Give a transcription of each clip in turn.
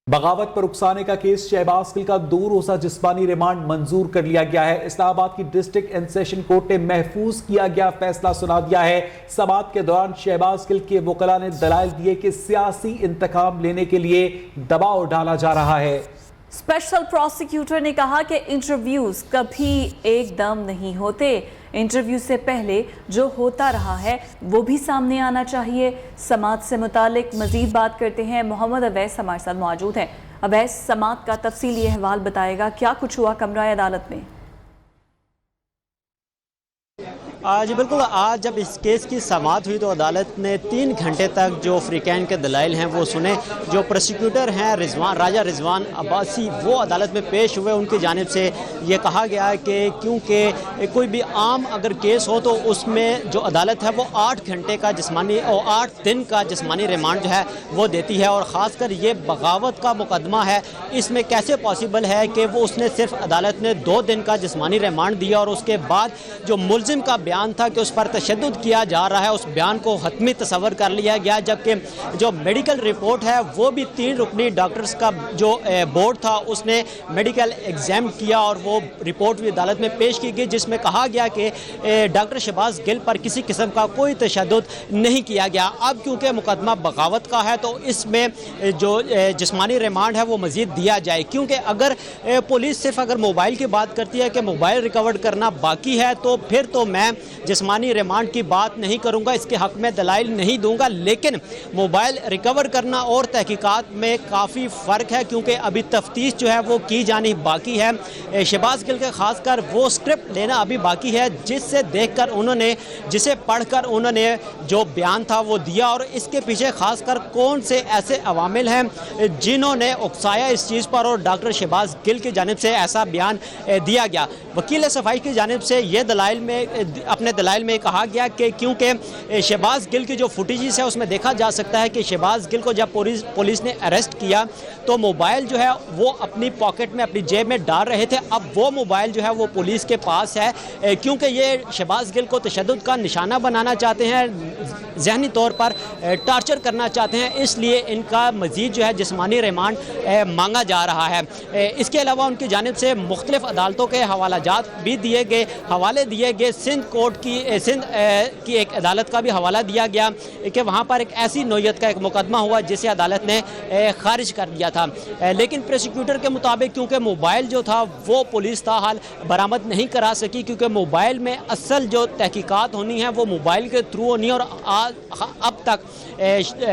बगावत पर उकसाने का केस शहबाज गिल का 2 रोजा जिस्मानी रिमांड मंजूर कर लिया गया है। इस्लामाबाद की डिस्ट्रिक्ट एंड सेशन कोर्ट ने महफूज किया गया फैसला सुना दिया है। समाअत के दौरान शहबाज गिल के वकला ने दलाइल दिए कि सियासी इंतकाम लेने के लिए दबाव डाला जा रहा है। स्पेशल प्रोसिक्यूटर ने कहा कि इंटरव्यूज कभी एकदम नहीं होते, इंटरव्यू से पहले जो होता रहा है वो भी सामने आना चाहिए। समाअत से मुतालिक मजीद बात करते हैं, मोहम्मद अवैस हमारे साथ मौजूद हैं। अवैस, समाअत का तफसीली अहवाल बताएगा, क्या कुछ हुआ कमरा अदालत में? जी बिल्कुल, आज जब इस केस की समाअत हुई तो अदालत ने 3 घंटे तक जो फ्रीकैन के दलाइल हैं वो सुने। जो प्रोसिक्यूटर हैं राजा रिजवान अब्बासी, वो अदालत में पेश हुए। उनकी जानिब से ये कहा गया कि क्योंकि कोई भी आम अगर केस हो तो उसमें जो अदालत है वो 8 घंटे का जिस्मानी और 8 दिन का जिस्मानी रिमांड जो है वो देती है। और ख़ासकर ये बगावत का मुकदमा है, इसमें कैसे पॉसिबल है कि वो उसने सिर्फ अदालत ने 2 दिन का जिस्मानी रिमांड दिया और उसके बाद जो मुलजिम का बयान था कि उस पर तशद्दुद किया जा रहा है, उस बयान को हतमी तस्वर कर लिया गया। जबकि जो मेडिकल रिपोर्ट है वो भी 3 रुकनी डॉक्टर्स का जो बोर्ड था उसने मेडिकल एग्जाम किया और वो रिपोर्ट भी अदालत में पेश की गई, जिसमें कहा गया कि डॉक्टर शहबाज गिल पर किसी किस्म का कोई तशद्दुद नहीं किया गया। अब क्योंकि मुकदमा बगावत का है तो इसमें जो जिस्मानी रिमांड है वो मज़ीद दिया जाए, क्योंकि अगर पुलिस सिर्फ अगर मोबाइल की बात करती है कि मोबाइल रिकवर करना बाकी है तो फिर तो मैं जिस्मानी रिमांड की बात नहीं करूंगा, इसके हक में दलाइल नहीं दूंगा। लेकिन मोबाइल रिकवर करना और तहकीकात में काफ़ी फ़र्क है, क्योंकि अभी तफ्तीश जो है वो की जानी बाकी है। शहबाज गिल के खासकर वो स्क्रिप्ट लेना अभी बाकी है जिससे देखकर उन्होंने, जिसे पढ़कर उन्होंने जो बयान था वो दिया, और इसके पीछे खासकर कौन से ऐसे अवामिल हैं जिन्होंने उकसाया इस चीज़ पर और डॉक्टर शहबाज गिल की जानिब से ऐसा बयान दिया गया। वकील सफाई की जानिब से ये दलाइल में अपने दलाइल में कहा गया कि क्योंकि शहबाज गिल की जो फुटेजेस है उसमें देखा जा सकता है कि शहबाज गिल को जब पुलिस ने अरेस्ट किया तो मोबाइल जो है वो अपनी पॉकेट में, अपनी जेब में डाल रहे थे। अब वो मोबाइल जो है वो पुलिस के पास है, क्योंकि ये शहबाज गिल को तशद्दुद का निशाना बनाना चाहते हैं, ज़हनी तौर पर टार्चर करना चाहते हैं, इसलिए इनका मज़ीद जो है जिस्मानी रिमांड मांगा जा रहा है। इसके अलावा उनकी जानिब से मुख्तलिफ अदालतों के हवालाजात भी दिए गए, हवाले दिए गए। सिंध कोर्ट की एक अदालत का भी हवाला दिया गया कि वहाँ पर एक ऐसी नौयत का एक मुकदमा हुआ जिसे अदालत ने खारिज कर दिया था। लेकिन प्रोसिक्यूटर के मुताबिक क्योंकि मोबाइल जो था वो पुलिस ताहाल बरामद नहीं करा सकी, क्योंकि मोबाइल में असल जो तहकीकात होनी है वो मोबाइल के थ्रू होनी है। और अब तक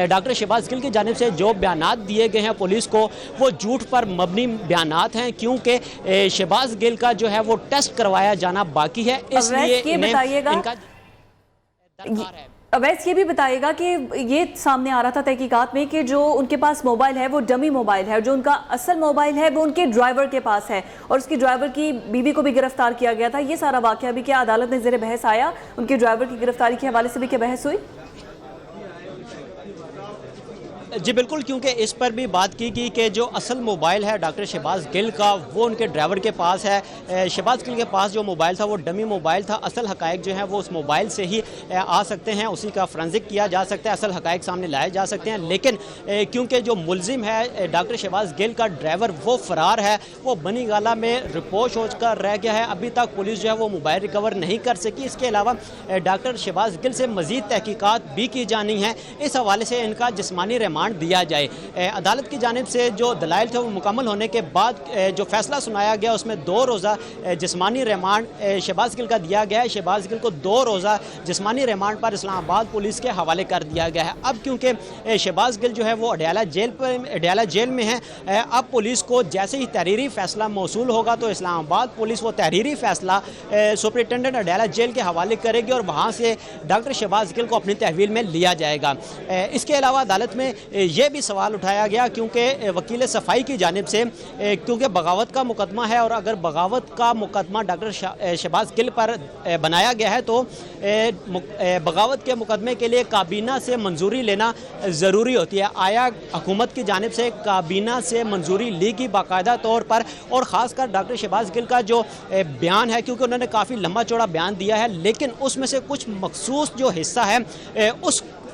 डॉक्टर शहबाज गिल की जानिब से जो बयानात दिए गए हैं पुलिस को वो झूठ पर मबनी बयानात हैं, क्योंकि शहबाज गिल का जो है वो टेस्ट करवाया जाना बाकी है, इसलिए इनका अवैस ये भी बताइएगा कि ये सामने आ रहा था तहकीकात में कि जो उनके पास मोबाइल है वो डमी मोबाइल है, जो उनका असल मोबाइल है वो उनके ड्राइवर के पास है, और उसकी ड्राइवर की बीवी को भी गिरफ्तार किया गया था। ये सारा वाकया भी क्या अदालत में ज़ेर बहस आया? उनके ड्राइवर की गिरफ्तारी के हवाले से भी क्या बहस हुई? जी बिल्कुल, क्योंकि इस पर भी बात की गई कि जो असल मोबाइल है डॉक्टर शहबाज गिल का वो उनके ड्राइवर के पास है। शहबाज गिल के पास जो मोबाइल था वो डमी मोबाइल था। असल हकायक जो है वो उस मोबाइल से ही आ सकते हैं, उसी का फोरेंसिक किया जा सकता है, असल हकायक सामने लाए जा सकते हैं। लेकिन क्योंकि जो मुलजिम है डॉक्टर शहबाज गिल का ड्राइवर वो फ़रार है, वो बनी गाला में रिपोश होकर रह गया है, अभी तक पुलिस जो है वो मोबाइल रिकवर नहीं कर सकी। इसके अलावा डॉक्टर शहबाज गिल से मज़ीद तहकीकात भी की जानी है, इस हवाले से इनका जिस्मानी रिमांड दिया जाए। अदालत की जानिब से जो दलाइल थे वो मुकम्मल होने के बाद जो फैसला सुनाया गया उसमें 2 रोज़ा जिस्मानी रिमांड शहबाज गिल का दिया गया है। शहबाज गिल को 2 रोज़ा जिस्मानी रिमांड पर इस्लामाबाद पुलिस के हवाले कर दिया गया है। अब क्योंकि शहबाज गिल जो है वो अडयाला जेल में है, अब पुलिस को जैसे ही तहरीरी फैसला मौसूल होगा तो इस्लामाबाद पुलिस वो तहरीरी फैसला सुपरिटेंडेंट अडयाला जेल के हवाले करेगी और वहाँ से डॉक्टर शहबाज गिल को अपनी तहवील में लिया जाएगा। इसके अलावा अदालत में ये भी सवाल उठाया गया क्योंकि वकील सफाई की जानिब से, क्योंकि बगावत का मुकदमा है और अगर बगावत का मुकदमा डॉक्टर शहबाज गिल पर बनाया गया है तो बगावत के मुकदमे के लिए काबीना से मंजूरी लेना ज़रूरी होती है। आया हुकूमत की जानिब से काबीना से मंजूरी ली गई बाकायदा तौर पर, और ख़ासकर डॉक्टर शहबाज गिल का जो बयान है, क्योंकि उन्होंने काफ़ी लंबा चौड़ा बयान दिया है, लेकिन उसमें से कुछ मखसूस जो हिस्सा है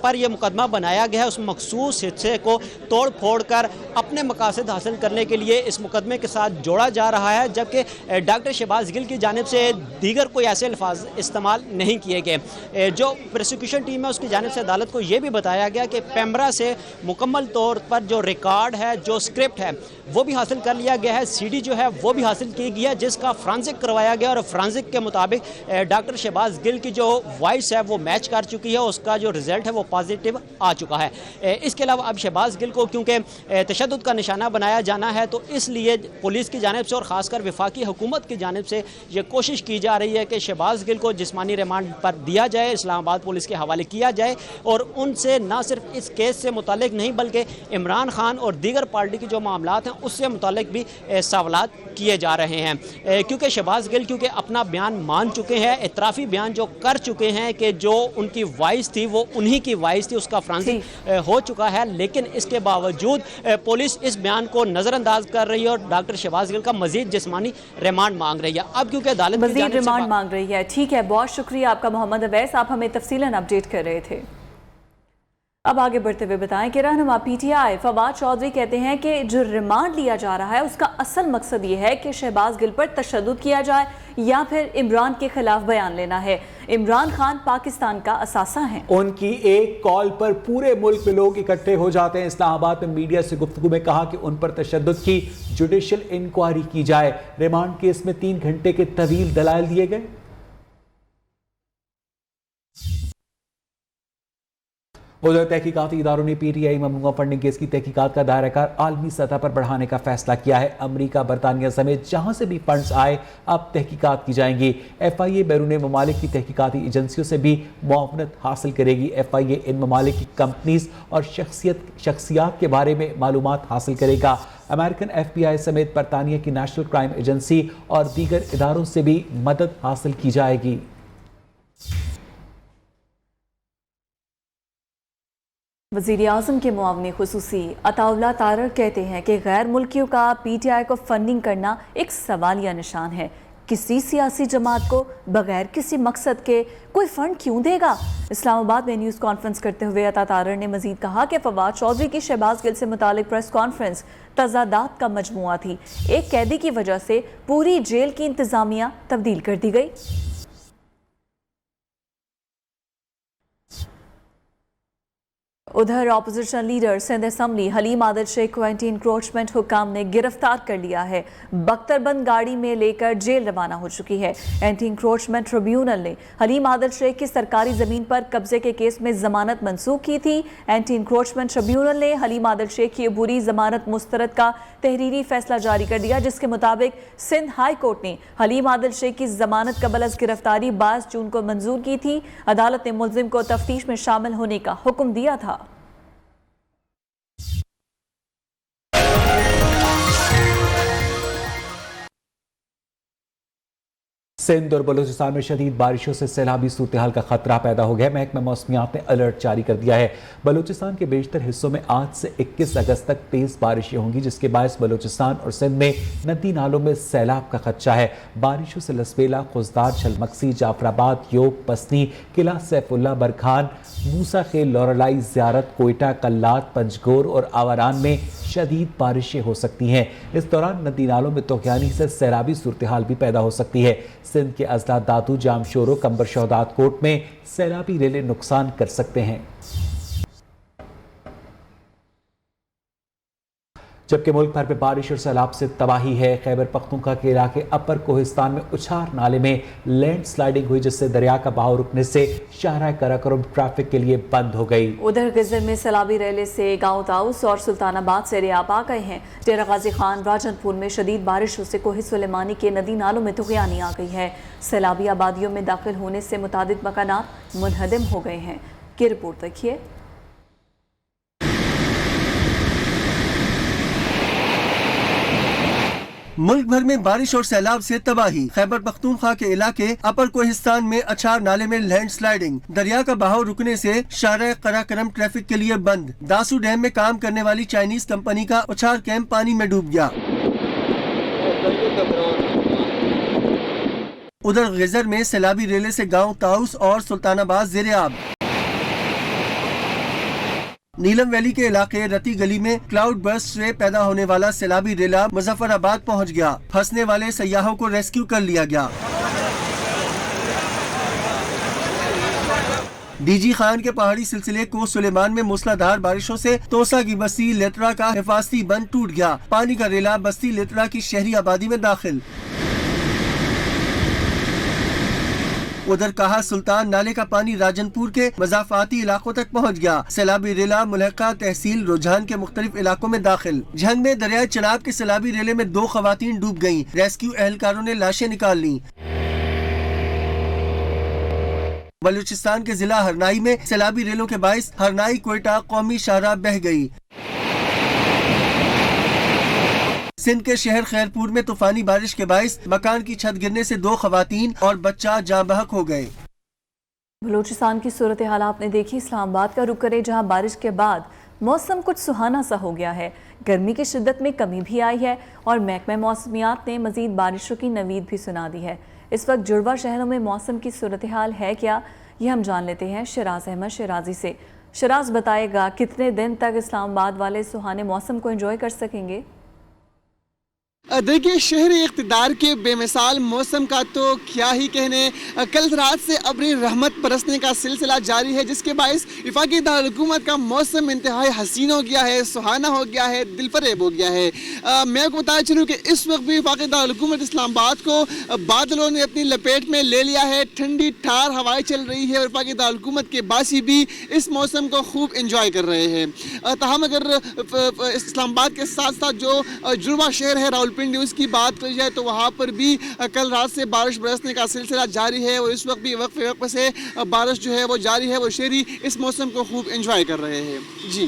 पर यह मुकदमा बनाया गया है उस मखसूस हिस्से को तोड़ फोड़ कर अपने मकासद हासिल करने के लिए इस मुकदमे के साथ जोड़ा जा रहा है, जबकि डॉक्टर शहबाज गिल की जानिब से दीगर कोई ऐसे अल्फाज इस्तेमाल नहीं किए गए। जो प्रोसिक्यूशन टीम है उसकी जानिब से अदालत को यह भी बताया गया कि पैमरा से मुकम्मल तौर पर जो रिकॉर्ड है, जो स्क्रिप्ट है, वो भी हासिल कर लिया गया है, सीडी जो है वो भी हासिल की गई है, जिसका फ्रांसिक करवाया गया और फ्रांसिक के मुताबिक डॉक्टर शहबाज गिल की जो वॉइस है वो मैच कर चुकी है, उसका जो रिजल्ट है वो पॉजिटिव आ चुका है। इसके अलावा अब शहबाज गिल को क्योंकि तशद्दुद का निशाना बनाया जाना है तो इसलिए पुलिस की जानिब से और ख़ासकर वफाकी हुकूमत की जानिब से ये कोशिश की जा रही है कि शहबाज गिल को जिस्मानी रिमांड पर दिया जाए, इस्लामाबाद पुलिस के हवाले किया जाए और उनसे ना सिर्फ इस केस से मुतालिक नहीं बल्कि इमरान खान और दीगर पार्टी की जो मामलात हैं उससे मुतालिक भी सवालात किए जा रहे हैं, क्योंकि शहबाज गिल क्योंकि अपना बयान मान चुके हैं, इतराफ़ी बयान जो कर चुके हैं कि जो उनकी वॉइस थी वो उन्हीं की वॉइस थी, उसका फ्रांसिक हो चुका है, लेकिन इसके बावजूद पुलिस इस बयान को नज़रअंदाज कर रही है और डॉक्टर शहबाज गिल का मजीद जिस्मानी रिमांड मांग रही है। अब क्योंकि अदालत मजीद रिमांड मांग रही है। ठीक है, बहुत शुक्रिया आपका मोहम्मद अवैस, आप हमें तफसीलन अपडेट कर रहे थे। अब आगे बढ़ते हुए बताएं कि रहनुमा पीटीआई फवाद चौधरी कहते हैं कि जो रिमांड लिया जा रहा है उसका असल मकसद ये है कि शहबाज गिल पर तशद्दुद किया जाए या फिर इमरान के खिलाफ बयान लेना है। इमरान खान पाकिस्तान का असासा है। उनकी एक कॉल पर पूरे मुल्क में लोग इकट्ठे हो जाते हैं। इस्लामाबाद में मीडिया से गुफ्तगू में कहा कि उन पर तशद्दुद की जुडिशियल इंक्वायरी की जाए। रिमांड केस में 3 घंटे के तवील दलाइल दिए गए। उधर तहकीकाती इदारों ने पीटीआई ममनुआ फंडिंग केस की तहकीकात का दायराकार आलमी सतह पर बढ़ाने का फैसला किया है। अमरीका, बरतानिया समेत जहां से भी फंड्स आए अब तहकीकात की जाएंगी। FIA बैरून ममालिक की तहकीकाती एजेंसियों से भी मुआवनत हासिल करेगी। FIA इन ममालिक की कंपनीज और शख्सियात के बारे में मालूमात हासिल करेगा। अमेरिकन FBI समेत बरतानिया की नेशनल क्राइम एजेंसी और दीगर इदारों से भी मदद हासिल की जाएगी। वज़ीर आज़म के मुआवने खुसूसी अताउल्ला तारर कहते हैं कि गैर मुल्कियों का PTI को फंडिंग करना एक सवालिया निशान है। किसी सियासी जमात को बगैर किसी मकसद के कोई फंड क्यों देगा। इस्लामाबाद में न्यूज़ कॉन्फ्रेंस करते हुए अता तारर ने मजीद कहा कि फवाद चौधरी की शहबाज गिल से मुतालिक प्रेस कॉन्फ्रेंस तजादात का मजमुआ थी। एक कैदी की वजह से पूरी जेल की इंतजामिया तब्दील कर दी गई। उधर opposition leader Sindh assembly Haleem Adil Shaikh को एंटी इंक्रोचमेंट हुकाम ने गिरफ्तार कर लिया है। बख्तरबंद गाड़ी में लेकर जेल रवाना हो चुकी है। एंटी इंक्रोचमेंट ट्रिब्यूनल ने हलीम आदिल शेख की सरकारी जमीन पर कब्जे के केस में जमानत मंसूख की थी। एंटी इंक्रोचमेंट ट्रिब्यूनल ने हलीम आदिल शेख की अबूरी जमानत मुस्तरद का तहरीरी फैसला जारी कर दिया, जिसके मुताबिक सिंध हाई कोर्ट ने हलीम आदिल शेख की जमानत कबल अज गिरफ्तारी 22 जून को मंजूर की थी। अदालत ने मुल्जिम को तफ्तीश में शामिल होने का हुक्म दिया था। सिंध और बलूचिस्तान में शदीद बारिशों से सैलाबी सूरत हाल का खतरा पैदा हो गया है। महकमा मौसमियात ने अलर्ट जारी कर दिया है। बलूचिस्तान के बेशतर हिस्सों में आज से 21 अगस्त तक तेज बारिशें होंगी, जिसके बायस बलूचिस्तान और सिंध में नदी नालों में सैलाब का खदशा है। बारिशों से लसबेला, खुजदार, छलमक्सी, जाफराबाद, योब, पसनी, किला सैफुल्ला, बरखान, मूसा खेल, लौरलाई, ज़ियारत, कोयटा, कल्लात, पंजगोर और आवारान में शदीद बारिशें हो सकती हैं। इस दौरान नदी नालों में तोगयानी से सैलाबी सूरत हाल भी पैदा हो सकती है। सिंध के अजला, दादू, जामशोरो, कंबर शहदाद कोट में सैलाबी रेले नुकसान कर सकते हैं। जबकि मुल्क भर में बारिश और सैलाब से तबाही है। खैबर पख्तूनख्वा के इलाके अपर कोहिस्तान में उछार नाले में लैंड स्लाइडिंग हुई, जिससे दरिया का बहाव रुकने से शाहराह कराकोरम ट्रैफिक के लिए बंद हो गई। उधर गिजर में सैलाबी रेले से गांव ताउस और सुल्तानाबाद से रियाब आ गए हैं। डेरा गाजी खान, राजनपुर में शदीद बारिशों से कोही सुलेमानी के नदी नालों में तुगयानी आ गई है। सैलाबी आबादियों में दाखिल होने से मुतादिद मकानात मुनहदम हो गए हैं। की रिपोर्ट देखिए। मुल्क भर में बारिश और सैलाब से तबाही। खैबर पख्तूनख्वा के इलाके अपर कोहिस्तान में अछार नाले में लैंड स्लाइडिंग, दरिया का बहाव रुकने से शाहराह कराकोरम ट्रैफिक के लिए बंद। दासू डैम में काम करने वाली चाइनीज कंपनी का उछार कैंप पानी में डूब गया। उधर गिजर में सैलाबी रेले से गांव ताउस और सुल्तानाबाद ज़ेरे-आब। नीलम वैली के इलाके रती गली में क्लाउड बर्स्ट से पैदा होने वाला सैलाबी रेला मुजफ्फराबाद पहुंच गया। फंसने वाले सयाहों को रेस्क्यू कर लिया गया। डीजी खान के पहाड़ी सिलसिले को सुलेमान में मूसलाधार बारिशों से तोसा की बस्ती लेतरा का हिफाजती बंद टूट गया। पानी का रेला बस्ती लेतरा की शहरी आबादी में दाखिल। उधर कहा सुल्तान नाले का पानी राजनपुर के मजाफाती इलाकों तक पहुंच गया। सैलाबी रेला मुल्हका तहसील रुझान के मुख्तलिफ इलाकों में दाखिल। झंग में दरियाए चनाब के सैलाबी रेले में 2 खवातीन डूब गयीं। रेस्क्यू एहलकारों ने लाशें निकाल ली। बलूचिस्तान के जिला हरनाई में सैलाबी रेलों के बाइस हरनाई कोयटा कौमी शाहराह बह गई। सिंध के शहर खैरपुर में तूफानी बारिश के बाइस मकान की छत गिरने से 2 खवातीन और बच्चा जाँ बहक हो गए। बलूचिस्तान की सूरत हाल आपने देखी। इस्लामाबाद का रुख करे जहां बारिश के बाद मौसम कुछ सुहाना सा हो गया है। गर्मी की शिद्दत में कमी भी आई है और महकमा मौसमियात ने मजीद बारिशों की नवीद भी सुना दी है। इस वक्त जुड़वा शहरों में मौसम की सूरत हाल है क्या, ये हम जान लेते हैं शराज अहमद शिराजी से। शराज बताएगा कितने दिन तक इस्लामाबाद वाले सुहाने मौसम को एंजॉय कर सकेंगे। देखिए, शहरी इक़्तिदार के बेमिसाल मौसम का तो क्या ही कहने। कल रात से अबरी रहमत बरसने का सिलसिला जारी है, जिसके बायस वफाकी दारुल-हुकूमत का मौसम इंतहाई हसीन हो गया है, सुहाना हो गया है, दिलफरेब हो गया है। मैं आपको बताया चलूँ कि इस वक्त भी वफाकी दारुल-हुकूमत इस्लामाबाद को बादलों ने अपनी लपेट में ले लिया है। ठंडी ठार हवाएं चल रही है और वफाकी दारुल-हुकूमत के बासी भी इस मौसम को खूब इंजॉय कर रहे हैं। तहम अगर इस्लामाबाद के साथ साथ जो जुड़वा शहर है रावलपिंडी उसकी बात करी जाए तो वहाँ पर भी कल रात से बारिश बरसने का सिलसिला जारी है और इस वक्त भी वक्त से बारिश जो है वो जारी है। वो शहरी इस मौसम को खूब एंजॉय कर रहे हैं। जी,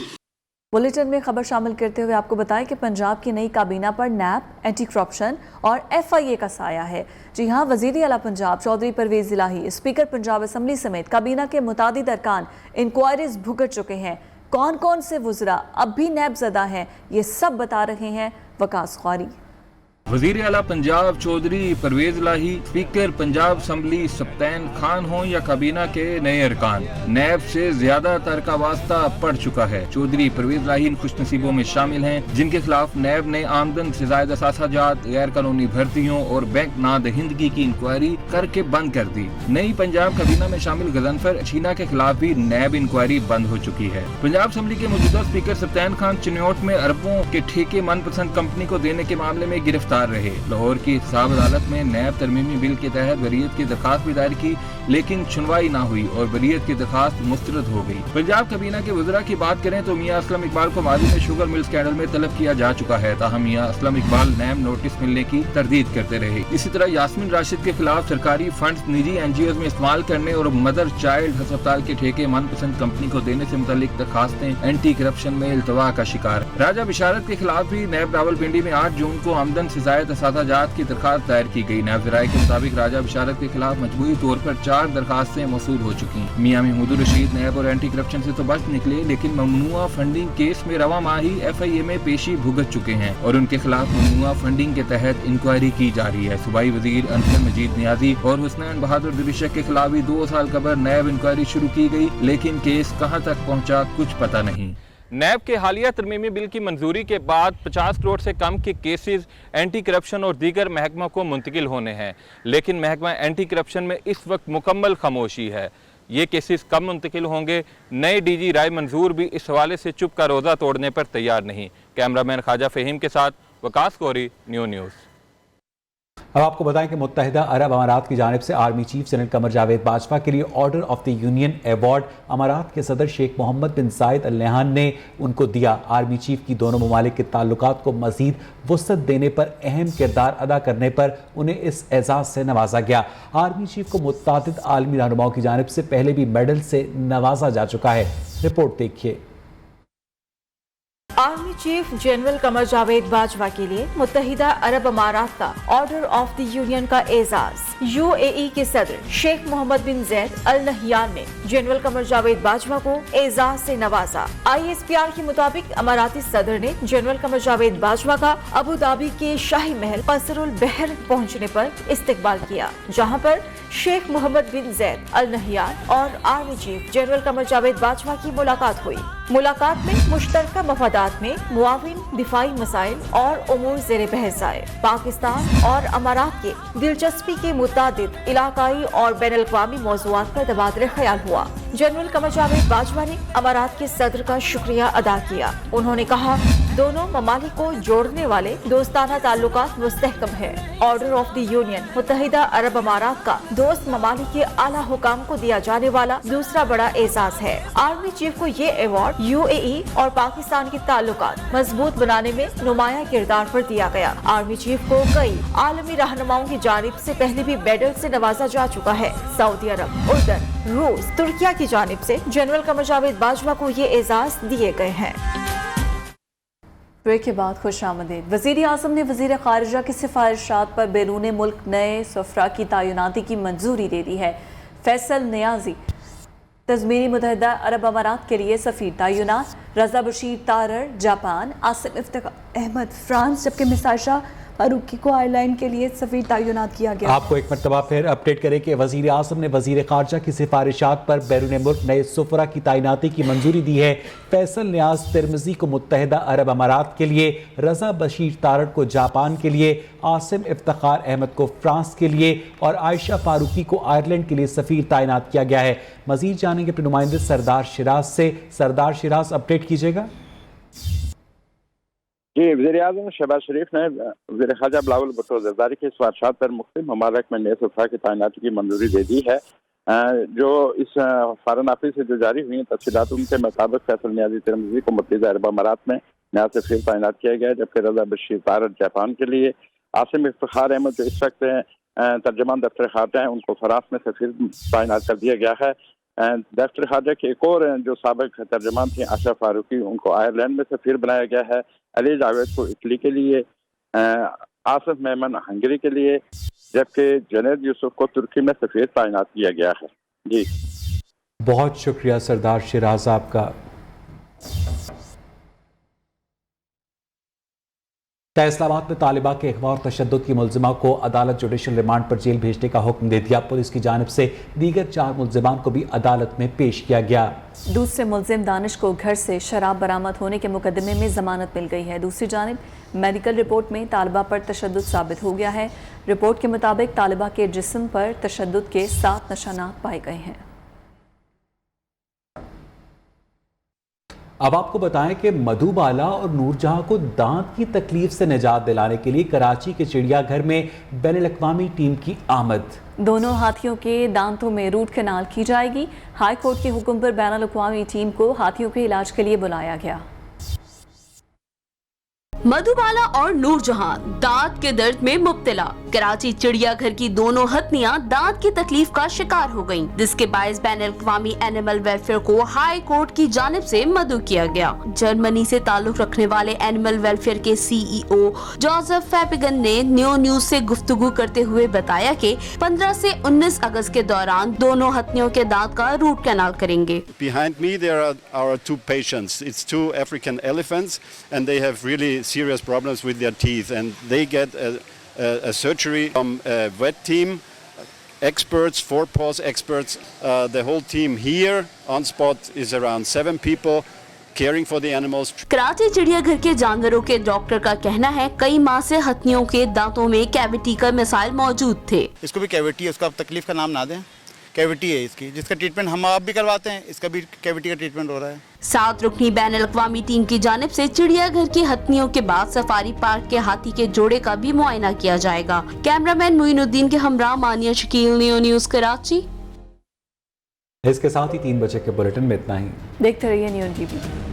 बुलेटिन में खबर शामिल करते हुए आपको बताएं कि पंजाब की नई काबीना पर नैब, एंटी करप्शन और FIA का साया है। जी हाँ, वज़ीर आला पंजाब चौधरी परवेज इलाही, स्पीकर पंजाब असम्बली समेत काबीना के मुतादिद अरकान इंक्वायरीज भुगत चुके हैं। कौन कौन से वज़रा अब भी नैब ज़दा हैं, ये सब बता रहे हैं वकास ख्वारी। वज़ीर आला पंजाब चौधरी परवेज इलाही, स्पीकर पंजाब असम्बली सप्तैन खान हो या काबीना के नए अरकान, नैब से ज्यादातर का वास्ता पड़ चुका है। चौधरी परवेज इलाही इन खुशनसीबों में शामिल हैं जिनके खिलाफ नैब ने आमदन से ज़ायद असासाजात, गैर कानूनी भर्तियों और बैंक नादहिंदगी की इंक्वायरी करके बंद कर दी। नई पंजाब काबीना में शामिल गजनफर शीना के खिलाफ भी नैब इंक्वायरी बंद हो चुकी है। पंजाब असम्बली के मौजूदा स्पीकर सप्तैन खान चिन्योट में अरबों के ठेके मनपसंद कंपनी को देने के मामले में गिरफ्तार रहे। लाहौर की हिसाब अदालत में नैब तरमीमी बिल के तहत बरीयत की दरखास्त भी दायर की, लेकिन सुनवाई ना हुई और बरीयत की दरखास्त मुस्तरद हो गई। पंजाब काबीना के वज़रा की बात करें तो मियां असलम इकबाल को मादी में शुगर मिल स्कैंडल में तलब किया जा चुका है, ताहम मियां असलम इकबाल नैब नोटिस मिलने की तरदीद करते रहे। इसी तरह यास्मीन राशिद के खिलाफ सरकारी फंड्स निजी NGOs में इस्तेमाल करने और मदर चाइल्ड अस्पताल के ठेके मनपसंद कंपनी को देने से मुतालिक दरखास्तें एंटी करप्शन में इल्तवा का शिकार। राजा बिशारत के खिलाफ भी नैब रावलपिंडी में 8 जून को आमदन से ज़ायद असासाजात की दरखास्त दायर की गई। नैब ज़राए के मुताबिक राजा बिशारत के खिलाफ मजबूरी तौर पर 4 दरखास्तें मौसूल हो चुकी। मियां महमूदुर रशीद नैब और एंटी करप्शन से तो बच निकले, लेकिन ममनुआ फंडिंग केस में रवा माही FIA में पेशी भुगत चुके हैं और उनके खिलाफ ममनुआ फंडिंग के तहत इंक्वायरी की जा रही है। सूबाई वजीर अनसर मजीद नियाजी और हुसनैन बहादुर दिबिशक के खिलाफ भी 2 साल कबल नैब इंक्वायरी शुरू की गई, लेकिन केस कहां तक पहुंचा कुछ पता नहीं। नैब के हालिया तरमीमी बिल की मंजूरी के बाद 50 करोड़ से कम के केसेस एंटी करप्शन और दीगर महकमा को मुंतकिल होने हैं, लेकिन महकमा एंटी करप्शन में इस वक्त मुकम्मल खामोशी है। ये केसेस कब मुंतकिल होंगे? नए DG राय मंजूर भी इस हवाले से चुप का रोज़ा तोड़ने पर तैयार नहीं। कैमरामैन ख्वाजा फ़हीम के साथ वकास कोरी, न्यूज़। अब आपको बताएं कि मुत्तहिदा अरब अमारात की जानिब से army chief general Qamar Javed Bajwa के लिए order of the union award अमारात के सदर शेख मोहम्मद बिन जायद अल नहयान ने उनको दिया। आर्मी चीफ की दोनों ममालिक के ताल्लुकात को मजीद वुसअत देने पर, अहम किरदार अदा करने पर उन्हें इस एजाज़ से नवाजा गया। आर्मी चीफ को मुतअद्दिद आलमी रहनुमाओं की जानिब से पहले भी मेडल से नवाजा जा चुका है। रिपोर्ट देखिए। Army chief general Qamar Javed Bajwa के लिए मुत्तहिदा अरब अमारात का ऑर्डर ऑफ द यूनियन का एजाज। यूएई के सदर शेख मोहम्मद बिन जैद अल नहयान ने जनरल कमर जावेद बाजवा को एजाज से नवाजा। ISPR के मुताबिक अमाराती सदर ने जनरल कमर जावेद बाजवा का अबू धाबी के शाही महल कसरुल बहर पहुंचने पर इस्तकबाल किया, जहां पर शेख मोहम्मद बिन जैद अल नहयान और army chief general Qamar Javed Bajwa की मुलाकात हुई। मुलाकात में मुश्तरका मफादात में मुआविन दिफाई मसाइल और उमूर ज़ेरे बहस आए। पाकिस्तान और अमारात के दिलचस्पी के मुतादिद इलाकाई और बैनुल-अक़वामी मौज़ूआत पर तबादला ख्याल हुआ। जनरल कमर जावेद बाजवा ने अमारात के सदर का शुक्रिया अदा किया। उन्होंने कहा, दोनों ममालिक को जोड़ने वाले दोस्ताना ताल्लुकात मुस्तहकम है। ऑर्डर ऑफ द यूनियन मुत्तहिदा अरब अमारात का दोस्त ममालिक के आला हुकाम को दिया जाने वाला दूसरा बड़ा एजाज है। आर्मी चीफ को ये अवार्ड UAE और पाकिस्तान के ताल्लुकात मजबूत बनाने में नुमाया किरदार पर दिया गया। आर्मी चीफ को कई आलमी रहनुमाओं की जानिब से पहले भी मेडल से नवाजा जा चुका है। सऊदी अरब, उर्दन, रूस, तुर्किया की जानिब से जनरल कमर जावेद बाजवा को ये एजाज दिए गए हैं। ब्रेक के बाद खुश आमदीद। वज़ीर आज़म ने वज़ीर ख़ारिजा की सिफारिशात पर बैरून मुल्क नए सफ़रा की तैनाती की मंजूरी दे दी है। फैसल नियाजी तज़मीनी मुत्तहिदा अरब अमारात के लिए सफ़ीर तैनात। रज़ा बशीर तारर जापान, आसिम इफ्तिखार अहमद फ्रांस, जबकि मिसार शाह फारूकी को आयरलैंड के लिए सफ़ीर तैनात किया गया। आपको एक मरतबा फिर अपडेट करें कि वज़ीर आज़म ने वज़ीर ख़ारिजा की सिफारिशात पर बैरून मुल्क नए सफ़रा की तैनाती की मंजूरी दी है। फैसल नियाज तिरमिज़ी को मुत्तहिदा अरब अमारात के लिए, रज़ा बशीर तारड़ को जापान के लिए, आसिम इफ्तिखार अहमद को फ्रांस के लिए और आयशा फारूकी को आयरलैंड के लिए सफ़ीर तैनात किया गया है। मज़ीद जानेंगे अपने नुमाइंदे सरदार शिराज से। सरदार शिराज, अपडेट कीजिएगा। जी, वज़ीर आज़म शहबाज शरीफ ने वज़ीर ख़ारिजा बिलावल भुट्टो ज़रदारी की सिफारिशात पर मुख्तलिफ ममालिक में नए सफ़रा की तैनाती की मंजूरी दे दी है। जो इस फॉरेन ऑफिस से जो जारी हुई तफसीलात, उनके मुताबिक फैसल नियाजी तिरमिज़ी को मुत्तहिदा अरब अमारात में नया सफ़ीर तैनात किया गया है, जबकि रज़ा बशीर तारड़ जापान के लिए, आसिम इफ्तिखार अहमद जो इस वक्त तर्जमान दफ्तर ख़ारिजा हैं, उनको फ्रांस में सफ़ीर तैनात कर दिया गया है। दफ्तर ख़ारिजा के एक और जो साबिक तर्जमान थी आयशा फारूकी, उनको आयरलैंड में सफ़ीर बनाया गया है। अली जावेद को इटली के लिए, आसिफ मेमन हंगरी के लिए, जबकि जुनैद यूसुफ को तुर्की में सफ़ीर तैनात किया गया है। जी, बहुत शुक्रिया सरदार शिराज आपका। फैसलाबाद में तालिबा के अगवा और तशद्दुद की मुलजिमा को अदालत जुडिशल रिमांड पर जेल भेजने का हुक्म दे दिया। पुलिस की जानिब से दीगर 4 मुलजिमान को भी अदालत में पेश किया गया। दूसरे मुलजिम दानिश को घर से शराब बरामद होने के मुकदमे में जमानत मिल गई है। दूसरी जानिब मेडिकल रिपोर्ट में तालिबा पर तशद्दुद साबित हो गया है। रिपोर्ट के मुताबिक तालिबा के जिस्म पर तशद्दुद के 7 निशानात पाए गए हैं। अब आपको बताएं कि मधुबाला और नूरजहां को दांत की तकलीफ से निजात दिलाने के लिए कराची के चिड़ियाघर में बैनुल-अक़वामी टीम की आमद। दोनों हाथियों के दांतों में रूट कैनाल की जाएगी। हाई कोर्ट के हुक्म पर बैनुल-अक़वामी टीम को हाथियों के इलाज के लिए बुलाया गया। मधुबाला और नूरजहां दांत के दर्द में मुब्तला। कराची चिड़ियाघर की दोनों हथनियां दांत की तकलीफ का शिकार हो गयीं, जिसके बायस बैनुल-अक़वामी एनिमल वेलफेयर को हाई कोर्ट की जानिब से मदऊ किया गया। जर्मनी से ताल्लुक रखने वाले एनिमल वेलफेयर के CEO जोसेफ फैबिगन ने न्यू न्यूज से गुफ्तगू करते हुए बताया कि 15 से 19 अगस्त के दौरान दोनों हथनियों के दांत का रूट कैनाल करेंगे। Behind me there are our 2 patients. It's 2 African elephants and they have really serious problems with their teeth, and they get a surgery from a vet team, experts, 4 paws experts. The whole team here on spot is around 7 people caring for the animals. Karachi चिड़ियाघर के जानवरों के doctor का कहना है कई माह से हथनियों के दांतों में कैविटी का मसाइल मौजूद थे। इसको भी कैविटी है, उसका तकलीफ का नाम ना दें, कैविटी है इसकी, जिसका ट्रीटमेंट हम आप भी करवाते हैं, इसका भी कैविटी का ट्रीटमेंट हो रहा है। 7 रुकनी बैनुल-अक़वामी टीम की जानिब से चिड़ियाघर की हथनियों के बाद सफारी पार्क के हाथी के जोड़े का भी मुआयना किया जाएगा। कैमरामैन मुइनुद्दीन के हमरा मानिया शकील, न्यू न्यूज कराची। इसके साथ ही 3 बजे के बुलेटिन में इतना ही। देखते रहिए न्यू टीवी।